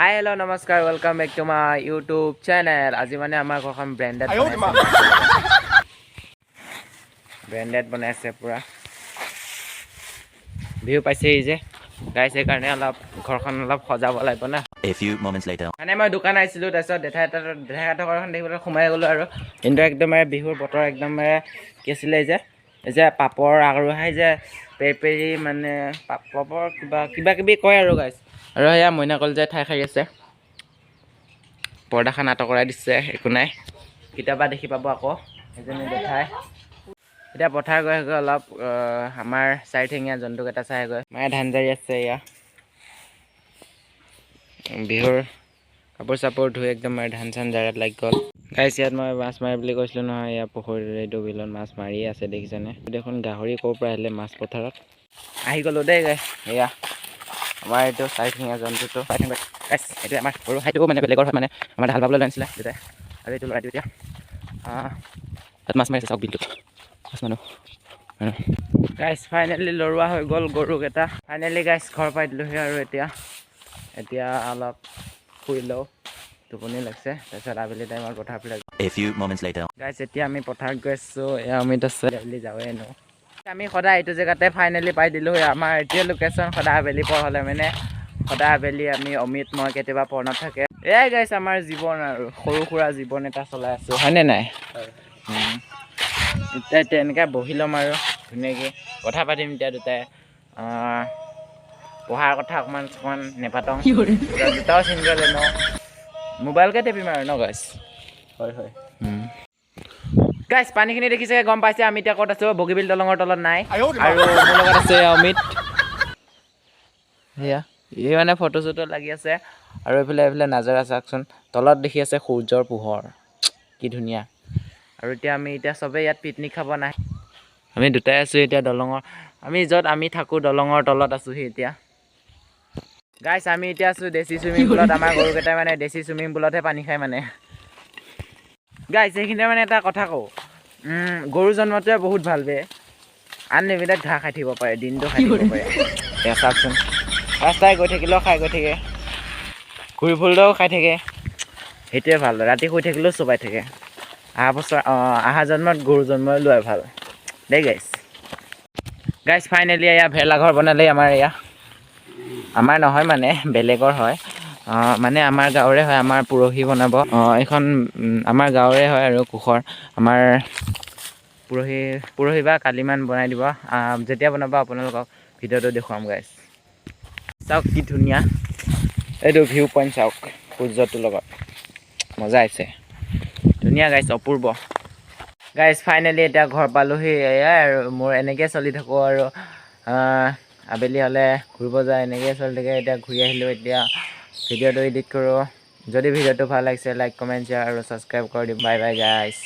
হাই hello' নমস্কাৰ welcome back to my YouTube channel. আজি মানে আমাৰ ঘৰখন ব্ৰেণ্ডেড বনাই আছে পূৰা ভিউ পাইছে যে গাইছ, সেইকাৰণে অলপ ঘৰখন অলপ সজাব লাগিব না। মানে মই দোকান আহিছিলোঁ, তাৰপিছত দেঠাহঁতৰ ঘৰখন দেখিবলৈ সোমাই গ'লোঁ আৰু কিন্তু একদমে বিহুৰ বতৰ একদমে কি আছিলে যে পাপৰ আৰুহাই যে পেৰি মানে পাপৰ কিবা কিবি কয় আৰু গাইছ। আৰু সেয়া মইনাকল যে ঠাই খাই আছে, পৰ্দাখন আঁতৰ দিছে, একো নাই, কেতিয়াবা দেখি পাব আকৌ এজনী দেখাই। এতিয়া পথাৰ গৈ অলপ আমাৰ চাৰিঠেঙীয়া জন্তুকেইটা চাই গৈ মায়ে ধান জাৰি আছে। এয়া বিহুৰ কাপোৰ চাপোৰ ধুই একদম ধান চান জাৰাত লাগি গ'ল। গাইছ, ইয়াত মই মাছ মাৰি বুলি কৈছিলোঁ নহয়, ইয়াৰ পুখুৰীত এইটো বিলত মাছ মাৰিয়ে আছে দেখিছেনে। দেখোন গাহৰি ক'ৰ পৰা আহিলে মাছ পথাৰত আহি গ'লোঁ দেই গাইছ। এয়া আমাৰ এইটো চাৰিঠেঙীয়া জন্তুটো এইটো আমাৰ সৰু ঠাইটো মানে বেলেগৰ হয়, মানে আমাৰ ঢাল বাবলৈ আনিছিলে দেউতাই, আৰু এইটো ল'ৰাটো এতিয়া তাত মাছ মাৰিছে চাওক বিলটোত মাছ মানুহ গাইছ। ফাইনেলি লৰোৱা হৈ গ'ল গৰুকেইটা। ফাইনেলি গাইছ ঘৰ পাই দিলোঁহি আৰু এতিয়া অলপ শুই লওঁ, টোপনি লাগিছে। তাৰপিছত আবেলি টাইমত পথাৰ ফালে গাইছ এতিয়া আমি পথাৰত গৈ আছোঁ। এয়া অমিত আছে, আবেলি যাওঁৱে এনেও আমি সদায় এইটো জেগাতে ফাইনেলি পাই দিলোঁ। আমাৰ এতিয়া লোকেশ্যন সদায় আবেলি পৰ হ'লে মানে সদায় আবেলি আমি অমিত মই কেতিয়াবা পৰ্ণত থাকে। এয়াই গাইছ আমাৰ জীৱন আৰু সৰু সুৰা জীৱন এটা চলাই আছোঁ, হয়নে নাই? এতিয়া এনেকৈ বহি ল'ম আৰু ধুনীয়াকৈ কথা পাতিম। এতিয়া দুটাই পঢ়াৰ কথা অকণমান নেপাতোঁ, দুটাও ছিংগল এনেও মোবাইলকে টিপিম আৰু ন গাইছ। হয় গাইছ, পানীখিনি দেখিছে, গম পাইছে আমি এতিয়া ক'ত আছোঁ। বগীবিল দলঙৰ তলত নাই, আৰু মোৰ লগত আছে অমিত। সেয়া এই মানে ফটো চটো লাগি আছে, আৰু এইফালে নাজাৰা চাওকচোন, তলত দেখি আছে সূৰ্যৰ পোহৰ, কি ধুনীয়া। আৰু এতিয়া চবেই ইয়াত পিকনিক খাব নাহে, আমি দুটাই আছোঁ এতিয়া দলঙৰ, য'ত আমি থাকোঁ দলঙৰ তলত আছোঁহি এতিয়া। গাইছ আমি এতিয়া আছোঁ দেশী চুইমিং পুলত। আমাৰ গৰুকেইটাই মানে দেশী চুইমিং পুলতহে পানী খায় মানে। গাইছ এইখিনিতে মানে এটা কথা কওঁ, গৰু জন্মটোৱে বহুত ভাল বে, আনলিমিটেড ঘাঁহ খাই থাকিব পাৰে, দিনটো খাই থাকিব পাৰে। এতিয়া চাওকচোন, ৰাস্তাই গৈ থাকিলেও খাই গৈ থাকে, ঘূৰি ফুৰিলেও খাই থাকে, সেইটোৱে ভাল। ৰাতি শুই থাকিলেও চোবাই থাকে। অহা জন্মত গৰু জন্মই লোৱাই ভাল দেই গাইছ। ফাইনেলি এয়া ভেলাঘৰ বনালেই আমাৰ নহয় মানে বেলেগৰ হয়, মানে আমাৰ গাঁৱৰে হয়, আমাৰ পৰহি বনাব। এইখন আমাৰ গাঁৱৰে হয় আৰু কোখৰ আমাৰ পৰহি বা কালিমান বনাই দিব। যেতিয়া বনাব আপোনালোকক ভিডিঅ'টো দেখুৱাম গাইছ। চাওক কি ধুনীয়া এইটো ভিউ পইণ্ট, চাওক সূৰ্যটোৰ লগত মজা আহিছে, ধুনীয়া গাইছ, অপূৰ্ব গাইছ। ফাইনেলি এতিয়া ঘৰ পালোঁহি। এয়াই আৰু মোৰ এনেকৈ চলি থাকোঁ আৰু আবেলি হ'লে ঘূৰিব যায়, এনেকৈ চলি থাকে। এতিয়া ঘূৰি আহিলোঁ, এতিয়া ভিডিঅ'টো এডিট কৰোঁ। যদি ভিডিঅ'টো ভাল লাগিছে লাইক কমেণ্ট শ্বেয়াৰ আৰু ছাবস্ক্ৰাইব কৰি দিম। বাই বাই গাইছ।